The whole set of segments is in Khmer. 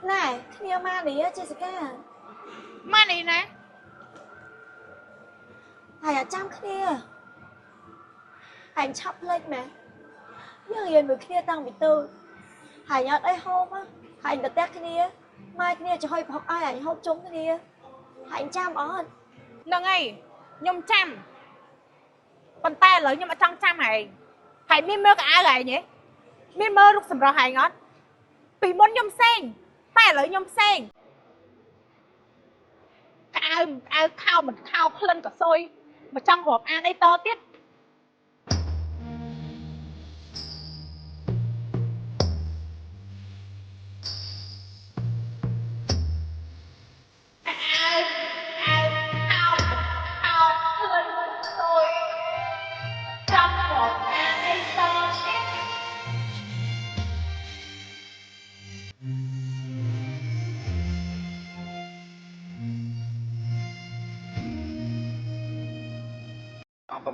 Này, kia ma đi á, Jessica. Ma đi nè. Hãy chăm kia. Hãy chắp lên mẹ. Nhưng yên với kia tăng bị tư. Hãy nhớ đây hôm á. Hãy đặt tét kia. Mai kia cho hơi học ai hãy học chúng kia. Hãy chăm ơn. Nâng ấy, nhung chăm. Còn ta lớn nhưng mà trong chăm hãy. Hãy miên mơ cả ai gầy nhỉ? Miên mơ lúc sầm rò hãy ngót. Vì muốn nhung sen. Ta lớn nhung sen. Ai khao mình khao lên cả xôi. Mà trong hộp ăn ấy to tiết.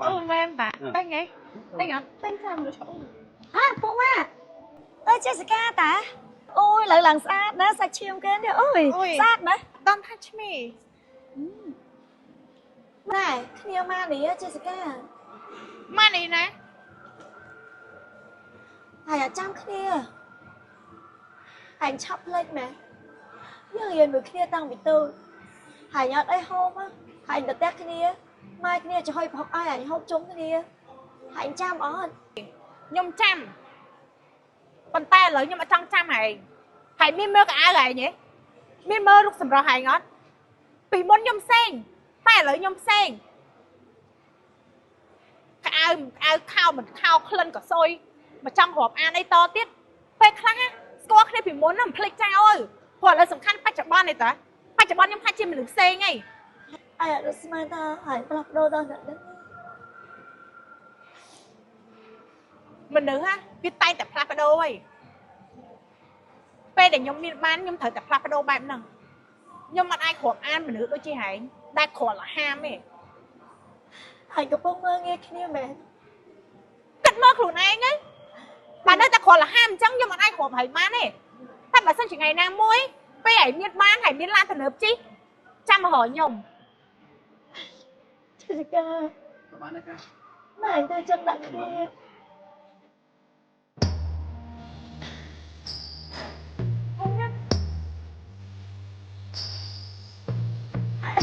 Ôi em bà, tên nghe. Tên ngọt, tên sao mà chỗ. À, Phụng à. Ơi Jessica ta. Ôi, lần lần sát đó, sát chiêm kênh đi. Ôi, sát đấy. Don't touch me. Này, kia ma đi á, Jessica. Ma đi nè. Hãy chăm kia. Hãy chắp lên mẹ. Nhưng yên với kia tăng bị tư. Hãy nhớ đây hôm á. Hãy đặt tét kia. Mai kia cho hơi học ai hãy học chúng kia. Hãy chăm ơn. Nhung chăm. Còn ta lớn nhưng mà trong chăm hãy. Hãy miên mơ cả ai gầy nhỉ? Miên mơ lúc sầm rò hãy ngót. Vì muốn nhung sen. Ta lớn nhung sen. Ai khao mình khao lên cả xôi. Mà trong hộp ăn ấy to tiết. Phê khá. Score cái này vì muốn làm plek chao ơi. Hoặc là sầm khăn bách chạc bon này ta. Bách chạc bon nhung hai chim mình được sen ngay. Ai ạ, được smile ta. Hãy block đô đô nhận đến. Mình nữ ha. Viết tay tập plap đô ơi. Phê để nhóm miên bán nhóm thời tập plap đô bài nâng. Nhưng mà ai hộp ăn mình nữ đôi chi hãy. Đai khổ là ham ấy. Hãy có bông mơ nghe kia mẹ. Cất mơ khủng anh ấy. Bà nói ta khổ là ham chẳng nhưng mà ai hộp hãy bán ấy. Ta bà sân chỉ ngày nào môi. Phê hãy miên bán hãy miên lan thần hợp chi. Chăm mà hỏi nhồng. Jessica. Này, tôi chân đặt kia.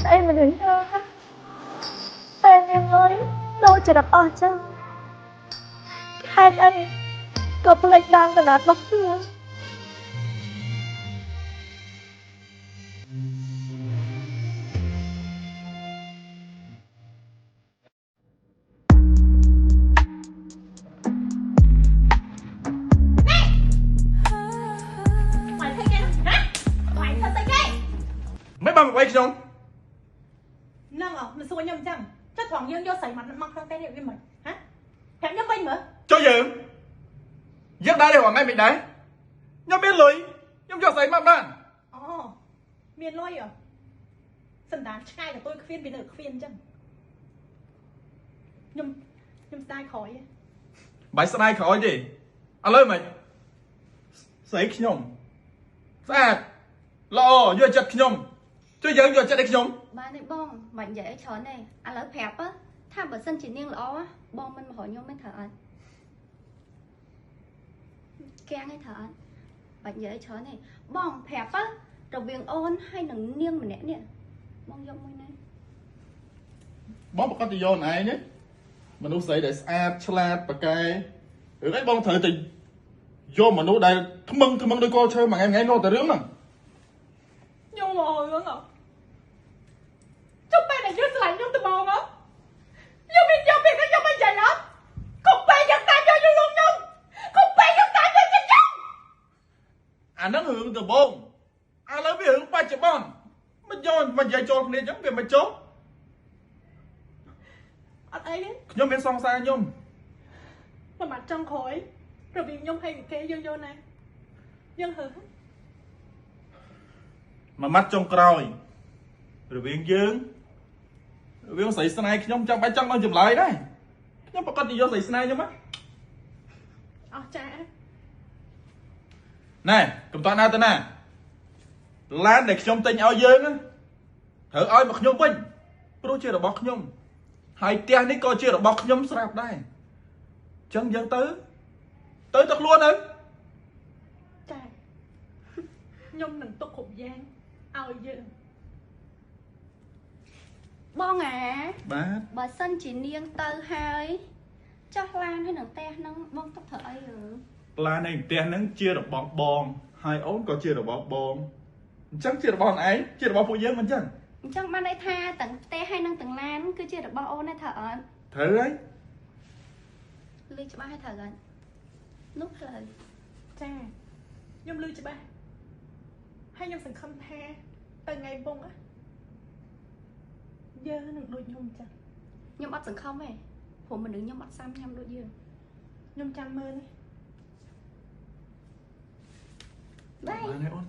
Em mình đứng thơ. Em ơi, đâu chỉ đặt ở chân. Hai anh có plek đang từ nát bóc thương. Mày thấy cái đó hả? Mày thật tay cái. Mấy ba mày quay không? Nâng à, mình xua nhầm chăng? Chắc thoảng dương vô xảy mặt măng trong tay hiệu với mình. Hả? Hẹn nhắm binh mà. Cho dự giấc đá đi hỏi ngay mình đấy. Nhắm biết lưới nhắm cho giấy mặt bạn. Ồ, miền lôi à? Sân đán trai của tôi khuyên bị nở khuyên chăng? Nhầm style khỏi ấy. Bài sân ai khỏi gì? À lời mày giấy khi nhông sạch lo vừa chặt khi nhông cho dự vừa chặt đấy khi nhông. Ba này bong, mạnh dễ chó này, ăn lỡ phẹp á. Tham bởi sân chỉ niêng lõ á, bong mình mà hỏi nhau mới thở ăn. Keng hay thở ăn. Mạnh dễ chó này, bong phẹp á. Rồi viên ôn hay nâng niêng mà nè nè. Bong dông môi này. Bóng một con thì vô này nhé. Mà nó giấy để sạch, chlat, bà cây. Ừ đấy bóng thử thì vô mà nó đây thơm mừng đôi cô chơi mà em nghe nó tới rướng nè. Nhung mà hồi hưởng à? Chúng ta này dưới lại nhung từ bò mà. Nhung biết nó nhung bây giờ lắm. Cục bè giật tay cho nhung. Cục bè giật tay cho nhung. À nó hưởng từ bông. À lấy bị hưởng 3 triệu bon. Mà vô mà dạy cho nên giống việc mà chốt. Ở đây đấy. Nhung bên song xa nhung. Mà mặt trong khói. Rồi vì nhung hay bị kê dương vô này. Dương hử. Mà mắt trong còi. Rồi viên dương. Rồi viên xảy sân ai nhung trong bãi chân nó dùm lại đấy. Nhung bà con thì vô xảy sân ai nhung á. Ờ cha. Này, cầm toán nào tên nè. Lan để nhóm tình ao dương á. Thử ơi mà nhóm vinh. Pro chưa được bọc nhóm. Hai tia này coi chưa được bọc nhóm sạp đây. Chân dân tới. Tới tật luôn ơi. ចាខ្ញុំនឹងទុកគ្រប់យ៉ាងឲ្យយើង បងអា Bát. បើសិនជានាងទៅហើយចោះឡានហើយនឹងផ្ទះហ្នឹងបងទុកធ្វើអី Lan này tia nắng chưa được bọc bòn. Hai ốm có chưa được bọc bòn. Chắc chưa được bọc ấy. Chưa được bọc phụ dương mình chắc. អញ្ចឹងបានន័យថាទាំងផ្ទះហើយនឹងទាំងឡានគឺជារបស់អូនទេថាអត់ Thử ấy. លឺច្បាស់ហើយត្រូវហើយនោះផ្លូវ ចាខ្ញុំលឺច្បាស់ហើយខ្ញុំសង្ឃឹមថាទៅថ្ងៃវងយើងនឹងដូចខ្ញុំចឹង ខ្ញុំអត់សង្ឃឹមទេព្រោះមនុស្សខ្ញុំអត់សាំញ៉ាំដូចយើង ខ្ញុំចាំមើលនេះ បាយ Lan này ôn.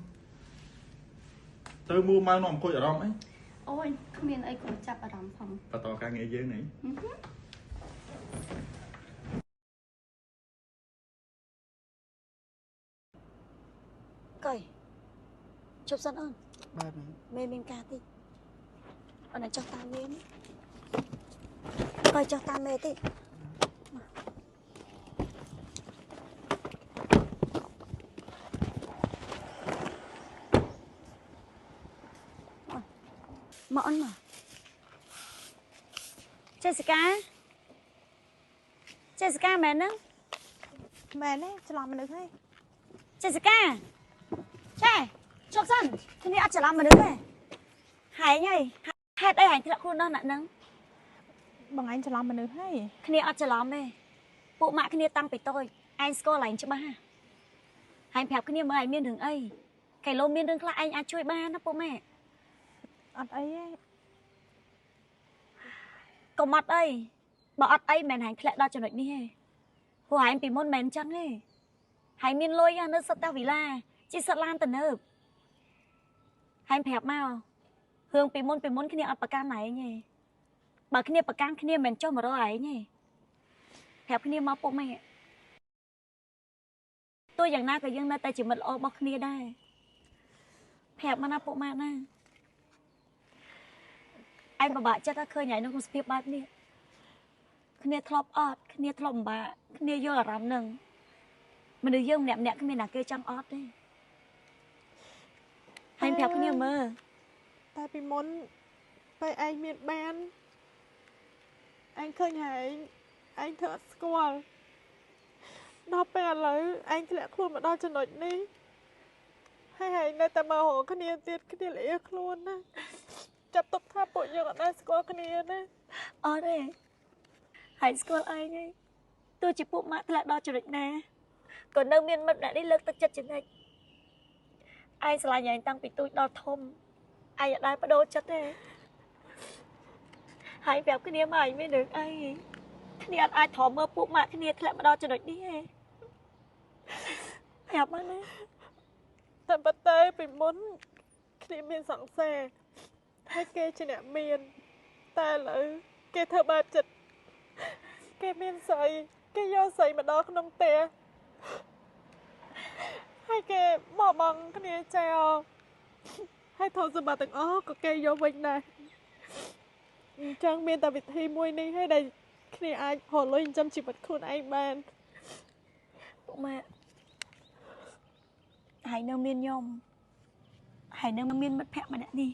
Tôi mua mau nó coi ở đó ấy. អូយគ្មានអីគួរចាប់អារម្មណ៍ផង Và tỏ ca nghe dương này. Coi chụp sân ơn Ba mẹ. mê mình ca tí ở này cho ta mê đi. Coi cho ta mê tí mọn mà Jessica Jessica mẹ nó មែនទេច្រឡំមនុស្សហើយ Jessica Che chụp sân thế này ăn chả làm mà đứng này Hải nhảy hết đây hành thì lại khuôn đó nặng nâng បងឯងច្រឡំមនុស្សហើយ គ្នាអត់ច្រឡំទេពួកម៉ាក់គ្នាតាំងពីតូចឯងស្គាល់ឯងច្បាស់ហើយប្រាប់គ្នាមើលឯងមានរឿងអីកែលោមានរឿងខ្លះឯងអាចជួយបានណាពួកម៉ែ អត់អីទេ កុំអត់អីបើអត់អីមិនឯងធ្លាក់ដល់ចំណុចនេះទេព្រោះឯងពីមុនមិនអញ្ចឹងទេហើយមានលុយនៅសិតតាវីឡាជីសិតឡានទៅនៅហើយប្រាប់មករឿងពីមុនគ្នាអត់ប្រកាន់ឯងទេបើគ្នាប្រកាន់គ្នាមិនចុះមករកឯងទេប្រាប់គ្នាមកពុកម៉ែទោះយ៉ាងណាក៏យើងនៅតែជាមិត្តល្អរបស់គ្នាដែរប្រាប់មកណាពុកម៉ែណាឯងពិបាកចិត្តថាឃើញឯងក្នុងសភាពបែបនេះគ្នាធ្លាប់អត់គ្នាធ្លាប់ពិបាកគ្នាយល់អារម្មណ៍នឹងមនុស្សយើងម្នាក់គ្មានណាគេចង់អត់ទេហើយប្រាប់គ្នាមើល តែពីមុនពេលឯងមានបានឯងឃើញហើយឯងធ្វើអត់ស្គាល់ដល់ពេលឥឡូវឯងធ្លាក់ខ្លួនមកដល់ចំណុចនេះហើយនៅតែមករកគ្នាទៀតគ្នាលាខ្លួនណាចាប់ទុកថាពួកយើងអត់ដែលស្គាល់គ្នាណា អត់ទេហើយស្គាល់ឯងទេទោះជាពួកម៉ាក់ធ្លាក់ដល់ចំណុចណាក៏នៅមានមិត្តអ្នកនេះលើកទឹកចិត្តចំណិចឯងឆ្លាញ់ឯងតាំងពីទូចដល់ធំឯងអត់ដែលបដូរចិត្តទេហើយប្រាប់គ្នាមកឯងមានរឿងអីគ្នាអត់អាចទ្រាំមើលពួកម៉ាក់គ្នាធ្លាក់មកដល់ចំណុចនេះទេប្រាប់មកណា តែប៉ុន្តែពីមុនគ្នាមានសង្សារហើយគេជាអ្នកមានតែឥឡូវគេធ្វើបាបចិត្តគេមានស្អីគេយកស្អីមកដល់ក្នុងផ្ទះហើយគេបោះបង់គ្នាចោលហើយថោសម្បត្តិទាំងអស់ក៏គេយកវិញដែរអញ្ចឹងមានតែវិធីមួយនេះហើយដែលគ្នាអាចរកលុយចិញ្ចឹមជីវិតខ្លួនឯងបាន ពួកម៉ាក់ហើយនៅមានខ្ញុំហើយនៅមានមិត្តភក្តិម្នាក់នេះ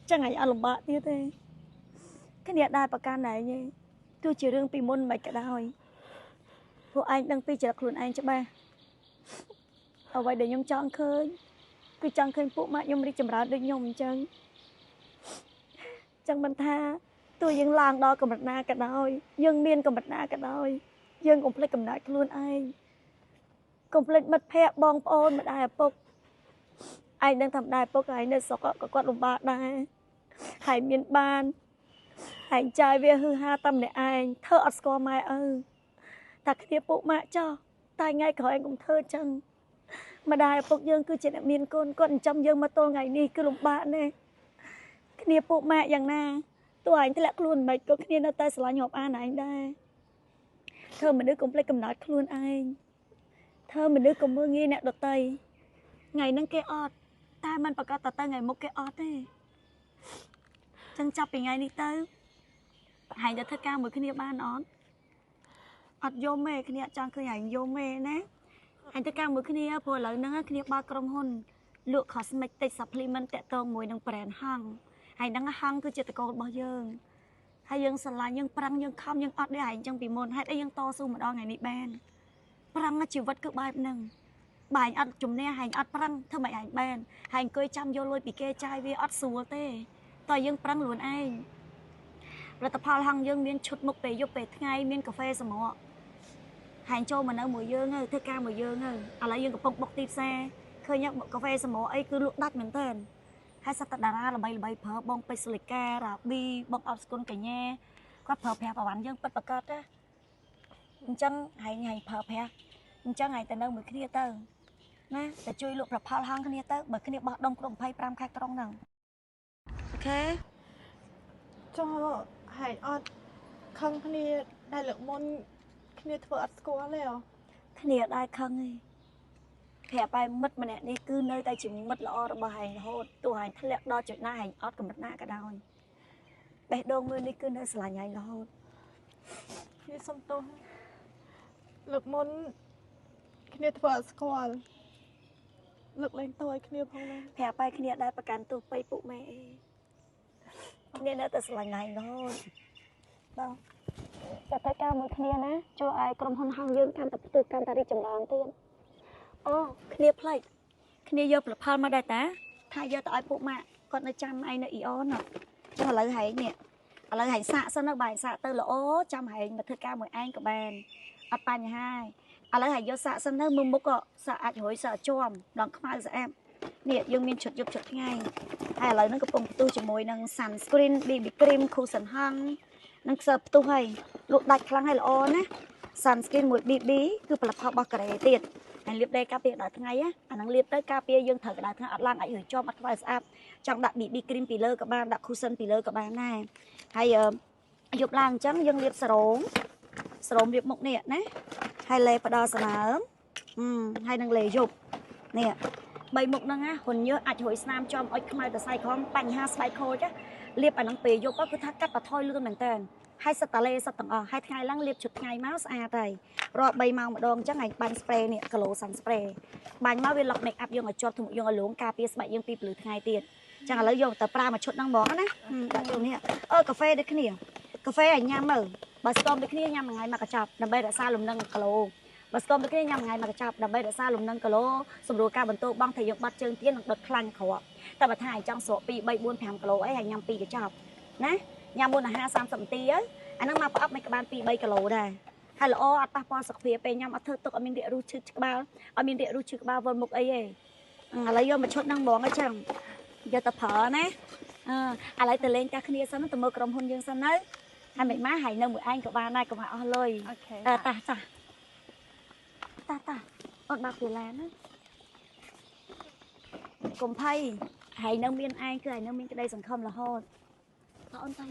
ចឹងឯងអត់លំបាកទៀតទេគ្នាដែរប្រកាន់ឯងទេទោះជារឿងពីមុនមិនក៏ដោយពួកឯងដឹងពីចរិតខ្លួនឯងច្បាស់អ្វីដែលខ្ញុំចង់ឃើញគឺចង់ឃើញពួកម៉ាក់ខ្ញុំរីកចម្រើនដូចខ្ញុំអញ្ចឹងចឹងមិនថាទោះយើងឡើងដល់កម្រិតណាក៏ដោយយើងមានកម្រិតណាក៏ដោយយើងកុំភ្លេចកំណើតខ្លួនឯងកុំភ្លេចមិត្តភក្តិបងប្អូនម្ដាយឪពុកឯងដឹងថាម្ដាយឪពុកឯងនៅស្រុកក៏គាត់លំបាកដែរហើយមានបានឯងចាយវាហឺហាតាមម្នាក់ឯងធ្វើអត់ស្គាល់ម៉ែឪតែគ្នាពួកម៉ាក់ចោះតែថ្ងៃក្រោយឯងកុំធ្វើចឹងម្ដាយឪពុកយើងគឺជាអ្នកមានកូនគាត់ចិញ្ចឹមយើងមកទល់ថ្ងៃនេះគឺលំបាកណាស់គ្នាពួកម៉ាក់យ៉ាងណាទោះឯងធ្លាក់ខ្លួនមិនក៏គ្នានៅតែស្រឡាញ់រាប់អានឯងដែរធ្វើមនុស្សកុំភ្លេចកំណើតខ្លួនឯងធ្វើមនុស្សកុំមើលងាយអ្នកដទៃថ្ងៃហ្នឹងគេអត់ តែมันប្រកាសតទៅថ្ងៃមុខគេអត់ទេចឹងចាប់ពីថ្ងៃនេះទៅហើយទៅធ្វើការមួយគ្នាបានអត់យំទេគ្នាចង់ឃើញហើយយំទេណាហើយធ្វើការមួយគ្នាព្រោះឥឡូវហ្នឹងគ្នាបើកក្រុមហ៊ុនលក់ cosmetic supplement តាក់ទងមួយនឹង brand ហងហើយហ្នឹងហងគឺជាតកូលរបស់យើងហើយយើងស្រឡាញ់យើងប្រឹងយើងខំយើងអត់ដែរហើយអញ្ចឹងពីមុនហេតុអីយើងតស៊ូម្ដងថ្ងៃនេះបានប្រឹងជីវិតគឺបែបហ្នឹងបើអញអត់ជំនះហើយអត់ប្រឹងធ្វើមិនឯងបានហើយអង្គុយចាំយកលុយពីគេចាយវាអត់ស្រួលទេតើយើងប្រឹងខ្លួនឯងផលិតផលហងយើងមានឈុតមុខពេលយប់ពេលថ្ងៃមានកាហ្វេសម្រក់ហើយចូលមកនៅមួយយើងធ្វើការមួយយើងឥឡូវយើងកំពុងបុកទីផ្សារឃើញកាហ្វេសម្រក់អីគឺលក់ដាច់មែនតើហើយសត្វតារាល្បីប្រើបងពេជ្រសិលីការ៉ាប៊ីបងអត់ស្គុនកញ្ញាគាត់ប្រើប្រាស់ប្រវត្តិយើងពិតប្រាកដណាអញ្ចឹងហើយប្រើប្រាស់អញ្ចឹងហើយទៅនៅមួយគ្នាទៅណាតែជួយលក់ប្រផលហងគ្នាទៅបើគ្នាបោះដុំគ្រប់25ខែក្រុងហ្នឹងអូខេ ចុះហើយអត់ខឹងគ្នាដែលលើកមុនគ្នាធ្វើអត់ស្គាល់ទេគ្នាដែរខឹងទេប្រាប់ឲ្យមិត្តម្នាក់នេះគឺនៅតែជាមិត្តល្អរបស់ហែងរហូតទោះហែងធ្លាក់ដល់ចំណុចហែងអត់កម្រិតណាក៏ដោយបេះដូងមួយនេះគឺនៅស្រឡាញ់ហែងរហូតគ្នាសុំទោសលើកមុនគ្នាធ្វើអត់ស្គាល់លើកលែងទោសឲ្យគ្នាផងណាប្រាប់ឲ្យគ្នាដែរប្រកាន់ទោសបីពុកម៉ែអីគ្នានៅតែស្រឡាញ់ហែងរហូតបងតែទៅការមួយគ្នាណាជួយឲ្យក្រុមហ៊ុនហងយើងកាន់តែផ្ទុះកាន់តែរីកចម្រើនទៀតអូគ្នាផ្លេចគ្នាយកផលផលមកដែរតាថាយកទៅឲ្យពួកម៉ាក់គាត់នៅចាំឯងនៅអ៊ីអូនចឹងឥឡូវហែងនេះឥឡូវហែងសាកសិនទៅបើហែងសាកទៅល្អចាំហែងមកធ្វើការមួយឯងក៏បានអត់បញ្ហាឥឡូវហែងយកសាកសិនទៅមើលមុខក៏សាកអាចរួយសាកជាប់ដងខ្មៅស្អាតនេះយើងមានឈុតយប់ឈុតថ្ងៃហើយឥឡូវហ្នឹងកំពុងផ្ទុះជាមួយនឹង sunscreen BB cream គូសិនហងនឹងខ្សែផ្ទុះហើយលក់ដាច់ខ្លាំងហើយល្អណា sunscreen មួយ BB គឺផលិតផលរបស់កូរ៉េទៀតហើយលាបដេការពារដល់ថ្ងៃអាហ្នឹងលាបទៅការពារយើងត្រូវកណ្ដាលថ្ងៃអត់ឡើងអាចរើជាប់អត់ខ្វៅស្អាតចង់ដាក់ BB cream ពីលើក៏បានដាក់ cushion ពីលើក៏បានដែរហើយយប់ឡើងអញ្ចឹងយើងលាបសារ៉ូមលាបមុខនេះណាហើយលេផ្ដល់ស្នើមហើយនឹងលេយប់នេះ3មុខហ្នឹងណាហ៊ុនញើសអាចរួយស្នាមចំអុចខ្មៅទៅស្អែកក្រមបញ្ហាស្បែកខូចលាបអាហ្នឹងពេលយប់គឺថាកាត់បន្ថយលឿនមែនតើហើយសិតតាលេសិតទាំងអស់ហើយថ្ងៃឡើងលាបជុតថ្ងៃមកស្អាតហើយរាល់3ម៉ោងម្ដងអញ្ចឹងហើយបាញ់ spray នេះគីឡូសាំ spray បាញ់មកវាលុក make up យើងឲ្យជាប់ធំយើងឲ្យលងការពារស្បែកយើងពីពលឺថ្ងៃទៀតអញ្ចឹងឥឡូវយកទៅប្រើមួយឈុតហ្នឹងហ្មងណាដាក់ចូលនេះកាហ្វេដូចគ្នាកាហ្វេឲ្យញ៉ាំមើលបើស្គមដូចគ្នាញ៉ាំមួយថ្ងៃមកកញ្ចប់ដើម្បីរក្សាលំនឹងគីឡូបើស្គមដូចគ្នាញ៉ាំមួយថ្ងៃមកកញ្ចប់ដើម្បីរក្សាលំនឹងគីឡូសម្រួលការបន្តបងថាយើងបាត់ជើងទៀតនឹងដុតខ្លាញ់គ្រាប់តែបើថាឲ្យចង់ស្រក2 3 4 5គីឡូអីឲ្យញ៉ាំ2កញ្ចប់ណាញ៉ាំមុនអាហារ30នាទីអាហ្នឹងមកប្រអប់មិនក៏បាន2 3គីឡូដែរហើយល្អអត់ប៉ះពាល់សុខភាពពេលញ៉ាំអត់ធ្វើទុកអត់មានរាគរូសឈឺក្បាលអត់មានរាគរូសឈឺក្បាលវល់មុខអីទេឥឡូវយកមកឈុតហ្នឹងហ្មងអញ្ចឹងយកទៅប្រើណាឥឡូវទៅលេងតាគ្នាសិនទៅមើលក្រុមហ៊ុនយើងសិនទៅហើយមិនម៉ាហើយនៅមួយឯងក៏បានដែរកុំឲ្យអស់លុយតាអត់បាក់ពីឡានណាកុំភ័យហើយនៅមានឯងគឺហើយនៅមានក្តីសង្ឃឹមរហូតតើអូនតាយ